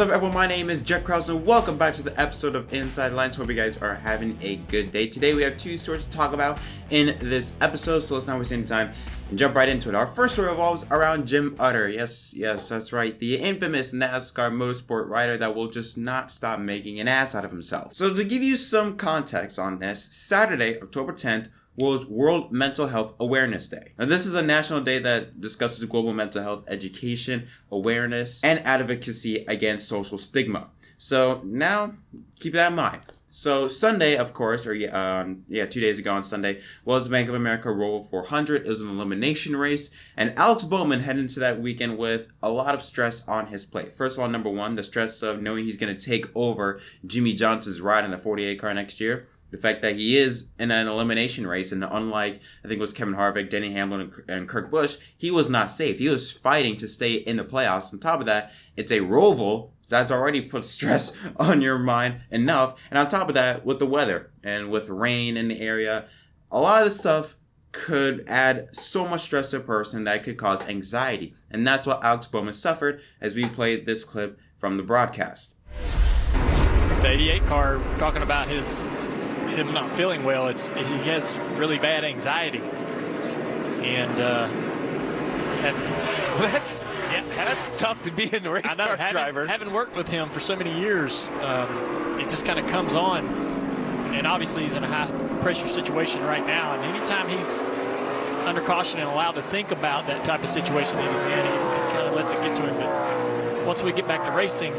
up, everyone? My name is Jet Krause, and welcome back to the episode of Inside Lines. Hope you guys are having a good day. Today we have two stories to talk about in this episode, so let's not waste any time and jump right into it. Our first story revolves around Jim Utter. Yes, that's right. The infamous NASCAR motorsport rider that will just not stop making an ass out of himself. So to give you some context on this, Saturday, October 10th, was World Mental Health Awareness Day. Now, this is a national day that discusses global mental health education, awareness, and advocacy against social stigma. So now, keep that in mind. So Sunday, of course, 2 days ago on Sunday, was Bank of America Roval 400. It was an elimination race, and Alex Bowman headed into that weekend with a lot of stress on his plate. First of all, number one, the stress of knowing he's going to take over Jimmy Johnson's ride in the 48 car next year. The fact that he is in an elimination race, and unlike, I think it was Kevin Harvick, Denny Hamlin, and Kurt Busch, he was not safe. He was fighting to stay in the playoffs. On top of that, it's a Roval, so that's already put stress on your mind enough. And on top of that, with the weather and with rain in the area, a lot of this stuff could add so much stress to a person that it could cause anxiety. And that's what Alex Bowman suffered as we played this clip from the broadcast. The 88 car, talking about him not feeling well, he has really bad anxiety, and that's tough to be in the race car driver. Having worked with him for so many years, it just kind of comes on, and obviously he's in a high pressure situation right now, and anytime he's under caution and allowed to think about that type of situation that he's in, he kind of lets it get to him. But once we get back to racing,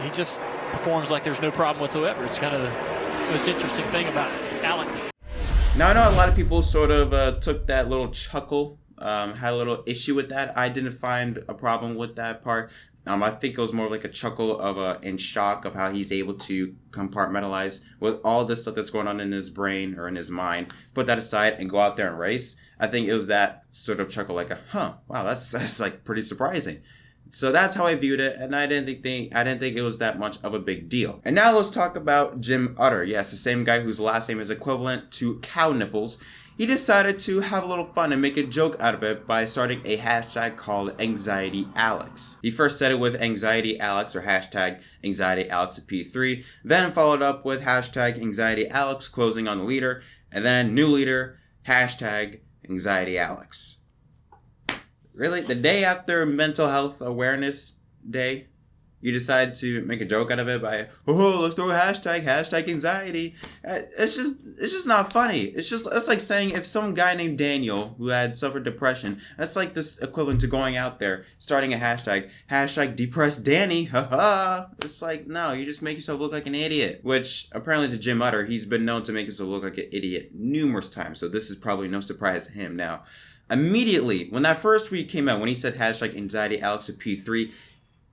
he just performs like there's no problem whatsoever. It's kind of the most interesting thing about Alex. Now, I know a lot of people sort of took that little chuckle, had a little issue with that. I didn't find a problem with that part. I think it was more like a chuckle of in shock of how he's able to compartmentalize with all this stuff that's going on in his brain or in his mind, put that aside and go out there and race. I think it was that sort of chuckle, like wow, that's like pretty surprising. So that's how I viewed it, and I didn't think it was that much of a big deal. And now let's talk about Jim Utter. Yes, the same guy whose last name is equivalent to cow nipples. He decided to have a little fun and make a joke out of it by starting a hashtag called AnxietyAlex. He first said it with AnxietyAlex or hashtag AnxietyAlexP3, then followed up with hashtag AnxietyAlex, closing on the leader, and then new leader, hashtag AnxietyAlex. Really? The day after Mental Health Awareness Day, you decide to make a joke out of it by, let's throw a hashtag anxiety. It's just not funny. It's like saying if some guy named Daniel who had suffered depression, that's like this equivalent to going out there, starting a hashtag depressed Danny. It's like, no, you just make yourself look like an idiot. Which apparently to Jim Utter, he's been known to make himself look like an idiot numerous times. So this is probably no surprise to him now. Immediately, when that first tweet came out, when he said hashtag AnxietyAlexP3,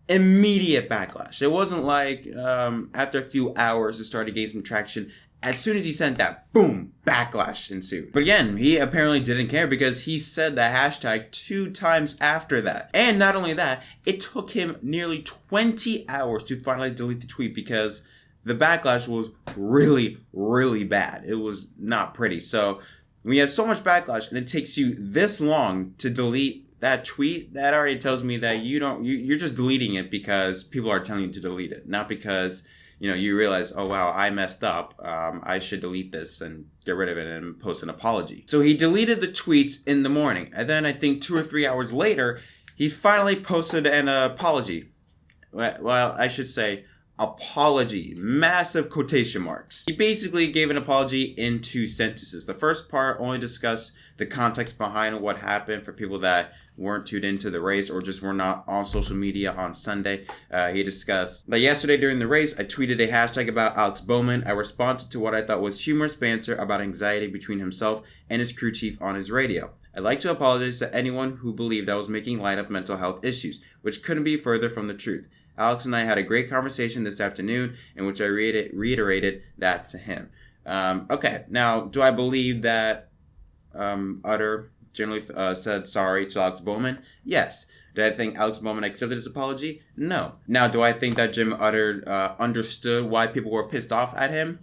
immediate backlash. It wasn't like after a few hours it started gaining some traction. As soon as he sent that, boom, backlash ensued. But again, he apparently didn't care because he said the hashtag 2 times after that. And not only that, it took him nearly 20 hours to finally delete the tweet because the backlash was really, really bad. It was not pretty. So when you have so much backlash and it takes you this long to delete that tweet, that already tells me that you're just deleting it because people are telling you to delete it, not because you realize, oh wow, I messed up, I should delete this and get rid of it and post an apology. So he deleted the tweets in the morning, and then I think 2 or 3 hours later he finally posted an apology. Well, I should say apology, massive quotation marks. He basically gave an apology in 2 sentences. The first part only discussed the context behind what happened for people that weren't tuned into the race or just were not on social media on Sunday. He discussed that yesterday during the race, I tweeted a hashtag about Alex Bowman. I responded to what I thought was humorous banter about anxiety between himself and his crew chief on his radio. I'd like to apologize to anyone who believed I was making light of mental health issues, which couldn't be further from the truth. Alex and I had a great conversation this afternoon in which I reiterated that to him. Okay, now, do I believe that Utter generally said sorry to Alex Bowman? Yes. Did I think Alex Bowman accepted his apology? No. Now, do I think that Jim Utter understood why people were pissed off at him?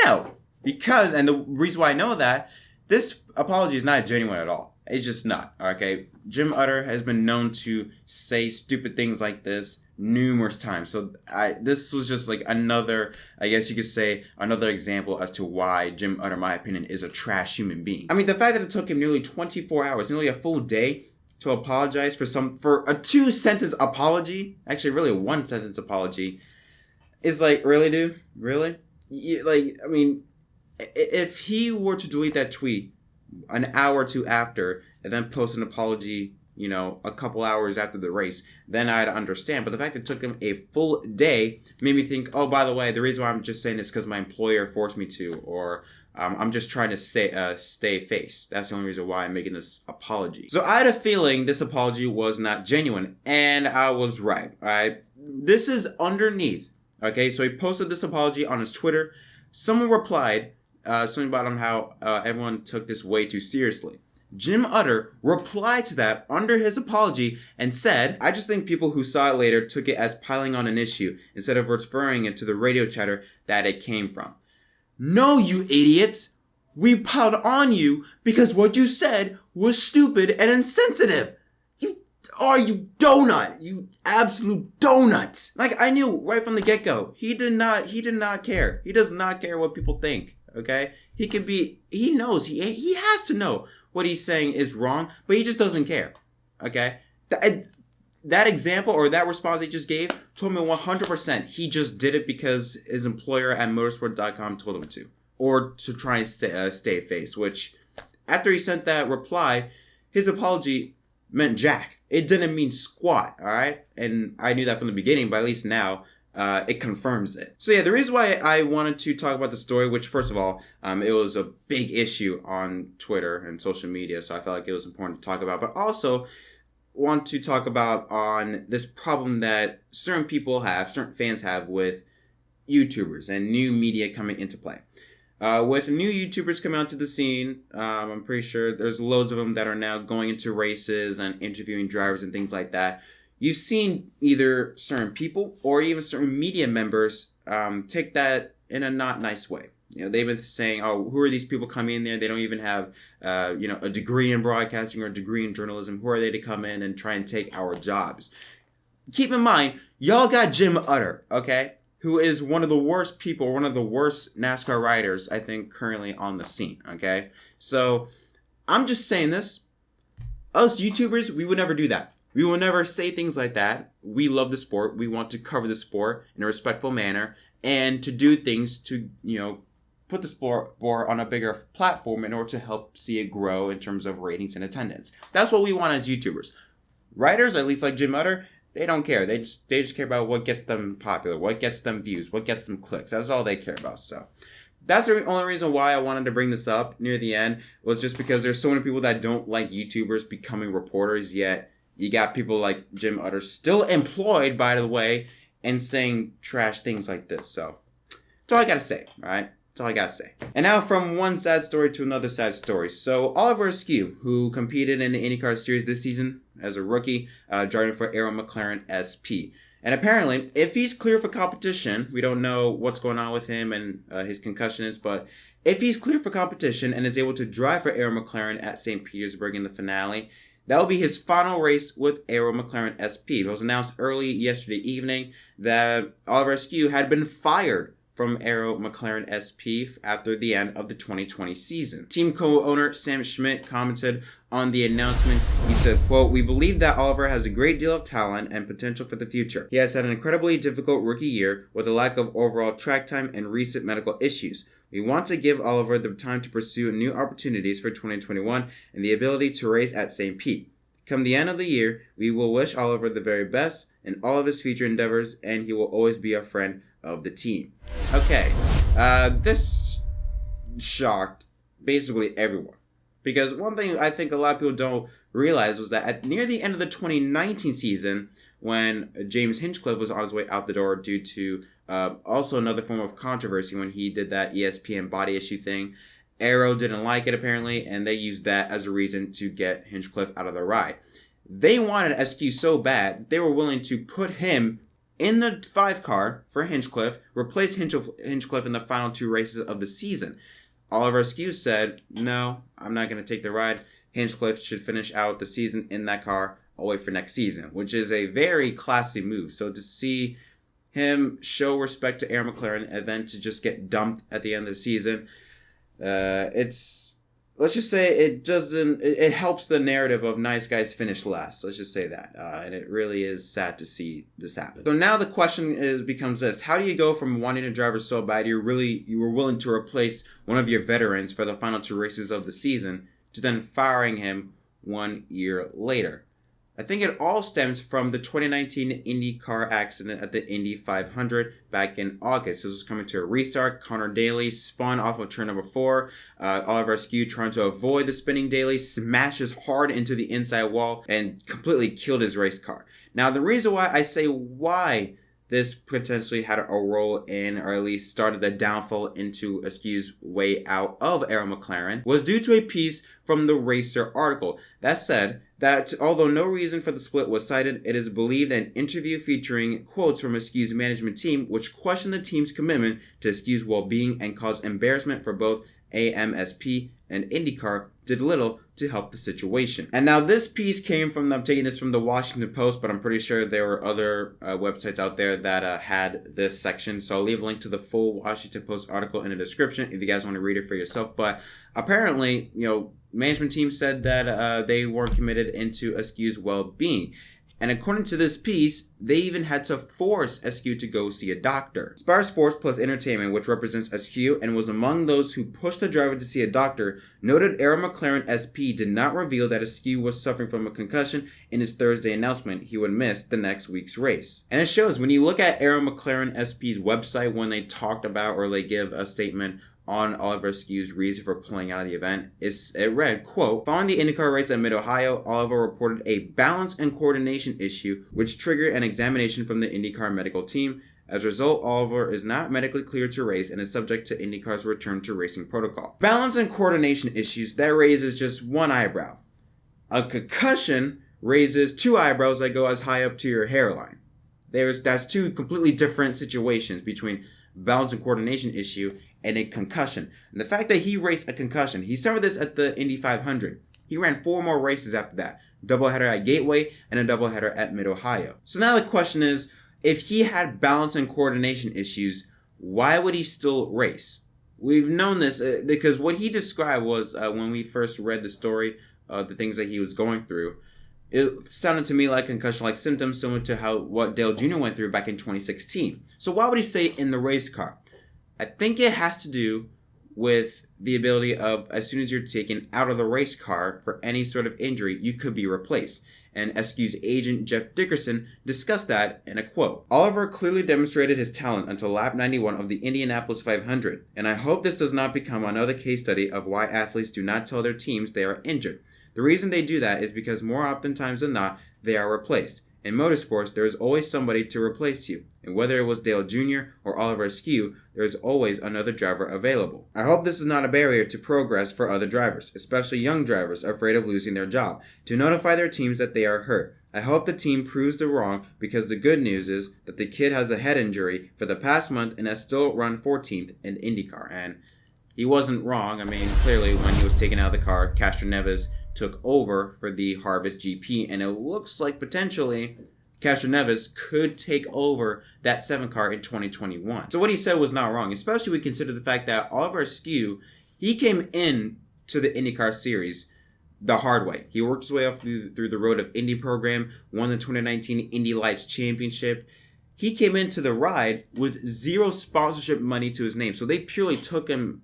No. Because, and the reason why I know that, this apology is not genuine at all. It's just not, okay? Jim Utter has been known to say stupid things like this numerous times. So this was just like another, I guess you could say, another example as to why Jim Utter, in my opinion, is a trash human being. I mean, the fact that it took him nearly 24 hours, nearly a full day to apologize for a 2-sentence apology, actually really a 1-sentence apology, is like, really, dude? Really? I mean, if he were to delete that tweet an hour or two after and then post an apology, a couple hours after the race, then I'd understand. But the fact that it took him a full day made me think, oh, by the way, the reason why I'm just saying this is because my employer forced me to, or I'm just trying to stay face. That's the only reason why I'm making this apology. So I had a feeling this apology was not genuine, and I was right. All right, this is underneath. Okay, so he posted this apology on his Twitter. Someone replied something about how everyone took this way too seriously. Jim Utter replied to that under his apology and said, I just think people who saw it later took it as piling on an issue instead of referring it to the radio chatter that it came from. No, you idiots! We piled on you because what you said was stupid and insensitive. You donut! You absolute donut! Like, I knew right from the get-go, he did not care. He does not care what people think, okay? He knows, he has to know what he's saying is wrong, but he just doesn't care, okay? That example or that response he just gave told me 100% he just did it because his employer at motorsport.com told him to. Or to try and stay face, which, after he sent that reply, his apology meant jack. It didn't mean squat, all right? And I knew that from the beginning, but at least now it confirms it. So yeah, the reason why I wanted to talk about the story, which first of all, it was a big issue on Twitter and social media, so I felt like it was important to talk about, but also want to talk about on this problem that certain fans have with YouTubers and new media coming into play. With new YouTubers coming onto the scene, I'm pretty sure there's loads of them that are now going into races and interviewing drivers and things like that. You've seen either certain people or even certain media members take that in a not nice way. They've been saying, oh, who are these people coming in there? They don't even have, a degree in broadcasting or a degree in journalism. Who are they to come in and try and take our jobs? Keep in mind, y'all got Jim Utter, okay? Who is one of the worst people, one of the worst NASCAR riders, I think, currently on the scene, okay? So, I'm just saying this. Us YouTubers, we would never do that. We will never say things like that. We love the sport. We want to cover the sport in a respectful manner and to do things to, put the sport on a bigger platform in order to help see it grow in terms of ratings and attendance. That's what we want as YouTubers. Writers, at least like Jim Utter, they don't care. They just care about what gets them popular, what gets them views, what gets them clicks. That's all they care about. So that's the only reason why I wanted to bring this up near the end, was just because there's so many people that don't like YouTubers becoming reporters, yet you got people like Jim Utter still employed, by the way, and saying trash things like this. So that's all I gotta say, all right? That's all I gotta say. And now from one sad story to another sad story. So Oliver Askew, who competed in the IndyCar series this season as a rookie, driving for Arrow McLaren SP. And apparently, if he's clear for competition, we don't know what's going on with him and his concussions, but if he's clear for competition and is able to drive for Arrow McLaren at St. Petersburg in the finale, that will be his final race with Arrow McLaren SP. It was announced early yesterday evening that Oliver Askew had been fired from Arrow McLaren SP after the end of the 2020 season. Team co-owner Sam Schmidt commented on the announcement. He said, quote, "We believe that Oliver has a great deal of talent and potential for the future. He has had an incredibly difficult rookie year with a lack of overall track time and recent medical issues. We want to give Oliver the time to pursue new opportunities for 2021 and the ability to race at St. Pete. Come the end of the year, we will wish Oliver the very best in all of his future endeavors, and he will always be a friend of the team." Okay, this shocked basically everyone. Because one thing I think a lot of people don't realize was that near the end of the 2019 season, when James Hinchcliffe was on his way out the door due to also another form of controversy when he did that ESPN body issue thing, Arrow didn't like it apparently, and they used that as a reason to get Hinchcliffe out of the ride. They wanted Askew so bad, they were willing to put him in the 5 car for Hinchcliffe, replace Hinchcliffe in the final 2 races of the season. Oliver Askew said, "No, I'm not going to take the ride. Hinchcliffe should finish out the season in that car away for next season, which is a very classy move. So to see him show respect to Aaron McLaren and then to just get dumped at the end of the season, let's just say it helps the narrative of nice guys finish last. Let's just say that. And it really is sad to see this happen. So now the question becomes this: how do you go from wanting a driver so bad you were willing to replace one of your veterans for the final 2 races of the season to then firing him 1 year later? I think it all stems from the 2019 IndyCar accident at the Indy 500 back in August. This was coming to a restart. Connor Daly spun off of turn number 4. Oliver Askew, trying to avoid the spinning Daly, smashes hard into the inside wall and completely killed his race car. Now, the reason why I say why this potentially had a role in, or at least started the downfall into Askew's way out of Aaron McLaren, was due to a piece from the Racer article that said that although no reason for the split was cited, it is believed an interview featuring quotes from Askew's management team, which questioned the team's commitment to Askew's well-being and caused embarrassment for both AMSP and IndyCar, did little to help the situation. And now this piece came from, I'm taking this from the Washington Post, but I'm pretty sure there were other websites out there that had this section. So I'll leave a link to the full Washington Post article in the description if you guys want to read it for yourself. But apparently, management team said that they weren't committed into Askew's well-being. And according to this piece, they even had to force Askew to go see a doctor. Spire Sports Plus Entertainment, which represents Askew and was among those who pushed the driver to see a doctor, noted Aaron McLaren SP did not reveal that Askew was suffering from a concussion in his Thursday announcement he would miss the next week's race. And it shows when you look at Aaron McLaren SP's website when they talked about or they give a statement on Oliver Askew's reason for pulling out of the event, it read, quote, following the IndyCar race at Mid-Ohio, Oliver reported a balance and coordination issue which triggered an examination from the IndyCar medical team. As a result, Oliver is not medically cleared to race and is subject to IndyCar's return to racing protocol. Balance and coordination issues, that raises just one eyebrow. A concussion raises 2 eyebrows that go as high up to your hairline. That's 2 completely different situations between balance and coordination issue and a concussion. And the fact that he raced a concussion, he started this at the Indy 500. He ran 4 more races after that. Doubleheader at Gateway and a doubleheader at Mid-Ohio. So now the question is, if he had balance and coordination issues, why would he still race? We've known this because what he described was when we first read the story of the things that he was going through, it sounded to me like concussion-like symptoms similar to what Dale Jr. went through back in 2016. So why would he stay in the race car? I think it has to do with the ability of, as soon as you're taken out of the race car for any sort of injury, you could be replaced. And Askew's agent, Jeff Dickerson, discussed that in a quote. Oliver clearly demonstrated his talent until lap 91 of the Indianapolis 500, and I hope this does not become another case study of why athletes do not tell their teams they are injured. The reason they do that is because more oftentimes than not, they are replaced. In motorsports, there is always somebody to replace you, and whether it was Dale Jr. or Oliver Askew, there is always another driver available. I hope this is not a barrier to progress for other drivers, especially young drivers afraid of losing their job, to notify their teams that they are hurt. I hope the team proves them wrong, because the good news is that the kid has a head injury for the past month and has still run 14th in IndyCar. And he wasn't wrong. I mean, clearly when he was taken out of the car, Castroneves took over for the Harvest GP, and it looks like potentially Castroneves could take over that 7 car in 2021. So what he said was not wrong, especially when we consider the fact that Oliver Askew, he came in to the IndyCar series the hard way. He worked his way up through the road of Indy program, won the 2019 Indy Lights Championship. He came into the ride with 0 sponsorship money to his name. So they purely took him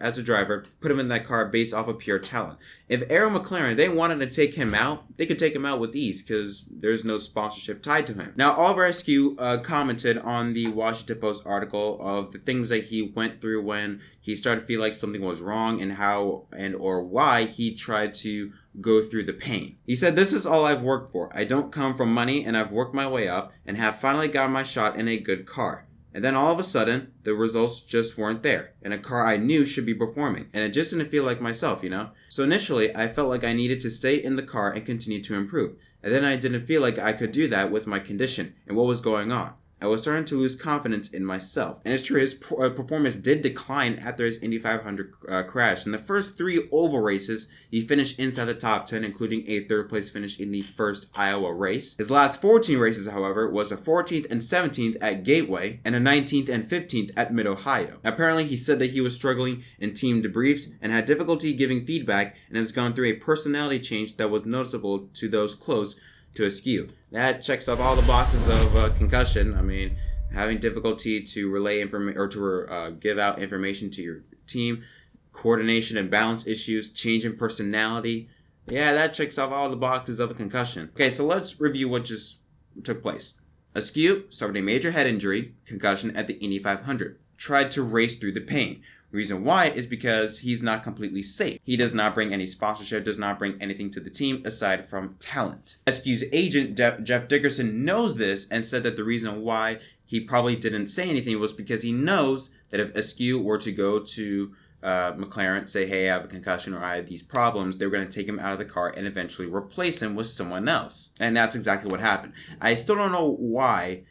as a driver, put him in that car based off of pure talent. If Aaron McLaren, they wanted to take him out, they could take him out with ease because there's no sponsorship tied to him. Now, Oliver Askew commented on the Washington Post article of the things that he went through when he started to feel like something was wrong and how and or why he tried to go through the pain. He said, "This is all I've worked for. I don't come from money, and I've worked my way up and have finally got my shot in a good car. And then all of a sudden, the results just weren't there in a car I knew should be performing. And it just didn't feel like myself, So initially, I felt like I needed to stay in the car and continue to improve. And then I didn't feel like I could do that with my condition and what was going on. I was starting to lose confidence in myself. And it's true, his performance did decline after his Indy 500 crash. In the first 3 oval races, he finished inside the top 10, including a 3rd place finish in the first Iowa race. His last 14 races, however, was a 14th and 17th at Gateway and a 19th and 15th at Mid-Ohio. Apparently, he said that he was struggling in team debriefs and had difficulty giving feedback and has gone through a personality change that was noticeable to those close to Askew. That checks off all the boxes of concussion. I mean, having difficulty to relay information or to give out information to your team, coordination and balance issues, change in personality. Yeah, that checks off all the boxes of a concussion. Okay, so let's review what just took place. Askew suffered a major head injury, concussion at the Indy 500. Tried to race through the pain. Reason why is because he's not completely safe. He does not bring any sponsorship, does not bring anything to the team aside from talent. Askew's agent, Jeff Dickerson, knows this and said that the reason why he probably didn't say anything was because he knows that if Askew were to go to McLaren, say, hey, I have a concussion or I have these problems, they're going to take him out of the car and eventually replace him with someone else. And that's exactly what happened. I still don't know why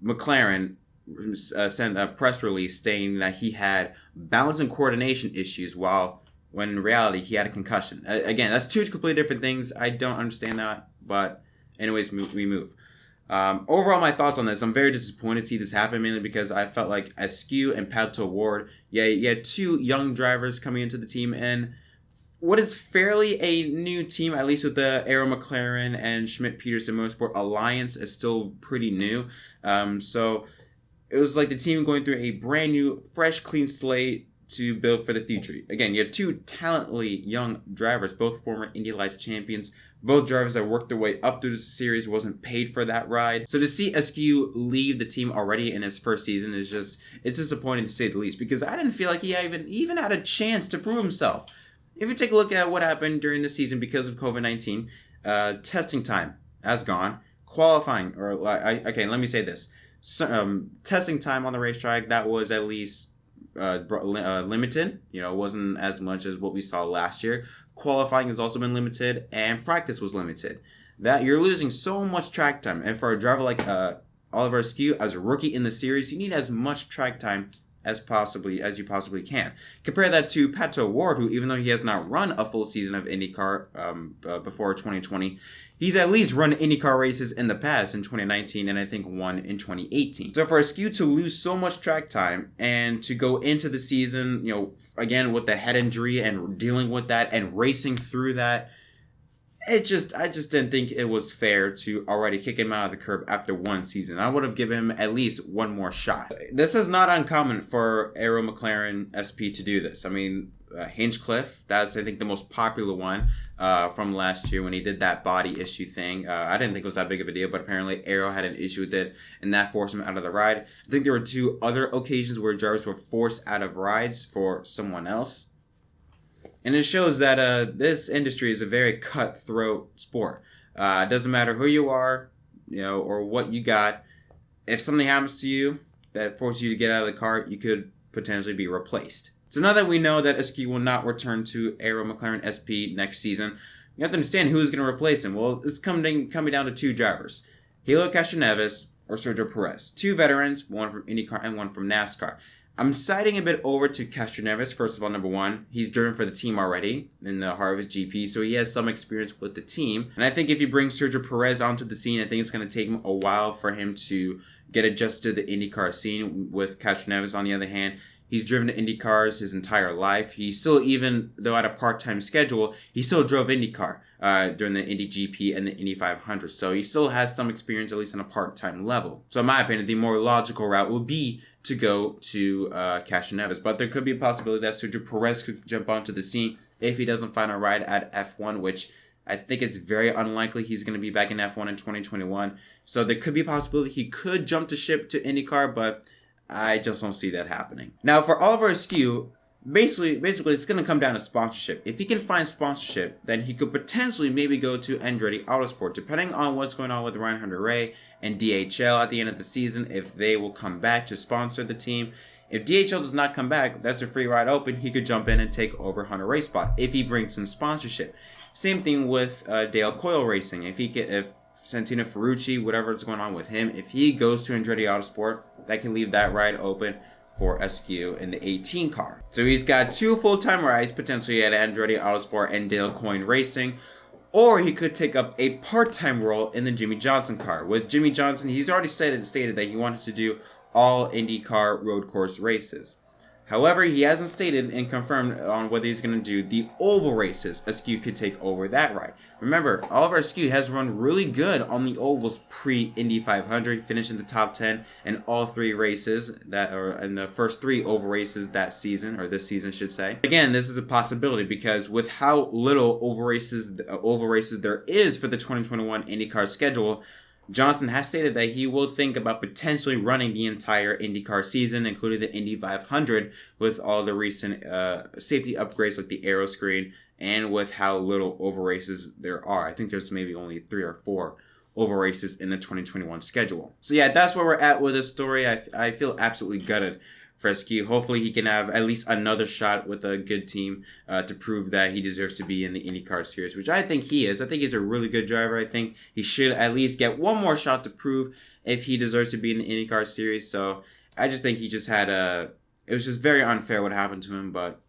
McLaren sent a press release stating that he had balance and coordination issues when in reality he had a concussion. Again, that's 2 completely different things. I don't understand that, but anyways, we move. Overall, my thoughts on this, I'm very disappointed to see this happen, mainly because I felt like Askew and Pato Ward, you had 2 young drivers coming into the team, and what is fairly a new team, at least with the Arrow McLaren and Schmidt-Peterson Motorsport Alliance, is still pretty new. So it was like the team going through a brand new, fresh, clean slate to build for the future. Again, you have 2 talently young drivers, both former Indy Lights champions, both drivers that worked their way up through the series, wasn't paid for that ride. So to see Askew leave the team already in his first season it's disappointing to say the least, because I didn't feel like he even had a chance to prove himself. If you take a look at what happened during the season because of COVID-19, testing time has gone. Qualifying, okay, let me say this. Testing time on the racetrack, that was at least limited. It wasn't as much as what we saw last year. Qualifying has also been limited, and practice was limited. That you're losing so much track time, and for a driver like Oliver Askew, as a rookie in the series, you need as much track time as you possibly can. Compare that to Pato Ward, who, even though he has not run a full season of IndyCar before 2020, he's at least run IndyCar races in the past, in 2019, and I think one in 2018. So for Askew to lose so much track time and to go into the season, again with the head injury and dealing with that and racing through that, I just didn't think it was fair to already kick him out of the curb after 1 season. I would have given him at least 1 more shot. This is not uncommon for Arrow McLaren SP to do this. I mean, Hinchcliffe, that's I think the most popular one from last year when he did that body issue thing. I didn't think it was that big of a deal, but apparently Arrow had an issue with it, and that forced him out of the ride. I think there were 2 other occasions where drivers were forced out of rides for someone else. And it shows that this industry is a very cutthroat sport. It doesn't matter who you are, or what you got. If something happens to you that forces you to get out of the car, you could potentially be replaced. So now that we know that Askew will not return to Arrow McLaren SP next season, you have to understand who's going to replace him. Well, it's coming down to 2 drivers, Helio Castroneves or Sergio Perez. 2 veterans, one from IndyCar and one from NASCAR. I'm siding a bit over to Castroneves. First of all, number 1, he's driven for the team already in the Harvest GP, so he has some experience with the team. And I think if you bring Sergio Perez onto the scene, I think it's going to take him a while for him to get adjusted to the IndyCar scene. With Castroneves, on the other hand, he's driven IndyCars his entire life. He still, even though at a part-time schedule, he still drove IndyCar during the Indy GP and the Indy 500. So he still has some experience, at least on a part-time level. So in my opinion, the more logical route would be to go to Castroneves. But there could be a possibility that Sergio Perez could jump onto the scene if he doesn't find a ride at F1, which I think it's very unlikely he's going to be back in F1 in 2021. So there could be a possibility he could jump to ship to IndyCar, but I just don't see that happening. Now, for Oliver Askew, basically it's going to come down to sponsorship. If he can find sponsorship, then he could potentially maybe go to Andretti Autosport, depending on what's going on with Ryan Hunter-Reay and DHL at the end of the season, if they will come back to sponsor the team. If DHL does not come back, that's a free ride open. He could jump in and take over Hunter-Reay's spot if he brings in sponsorship. Same thing with Dale Coyle Racing. If Santino Ferrucci, whatever's going on with him, if he goes to Andretti Autosport, that can leave that ride open for Askew in the 18 car. So he's got 2 full-time rides potentially at Andretti Autosport and Dale Coyne Racing, or he could take up a part-time role in the Jimmy Johnson car. With Jimmy Johnson, he's already stated that he wanted to do all IndyCar road course races. However, he hasn't stated and confirmed on whether he's going to do the oval races. Askew could take over that ride. Remember, Oliver Askew has run really good on the ovals pre-Indy 500, finishing the top 10 in all 3 races that are in the first 3 oval races that season, or this season, should say. Again, this is a possibility because with how little oval races there is for the 2021 IndyCar schedule, Johnson has stated that he will think about potentially running the entire IndyCar season, including the Indy 500, with all the recent safety upgrades like the aero screen, and with how little oval races there are. I think there's maybe only 3 or 4 oval races in the 2021 schedule. So yeah, that's where we're at with this story. I feel absolutely gutted for Askew. Hopefully he can have at least another shot with a good team to prove that he deserves to be in the IndyCar series, which I think he is. I think he's a really good driver. I think he should at least get one more shot to prove if he deserves to be in the IndyCar series. So I just think he just had it was just very unfair what happened to him, but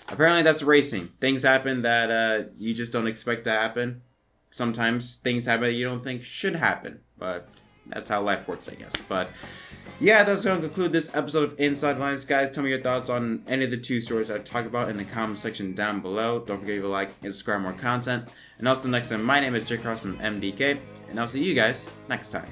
apparently that's racing. Things happen that you just don't expect to happen. Sometimes things happen that you don't think should happen, but that's how life works, I guess. But yeah, that's going to conclude this episode of Inside Lines. Guys, tell me your thoughts on any of the 2 stories I talked about in the comment section down below. Don't forget to like and subscribe for more content. And also, next time, my name is JettMDK, and I'll see you guys next time.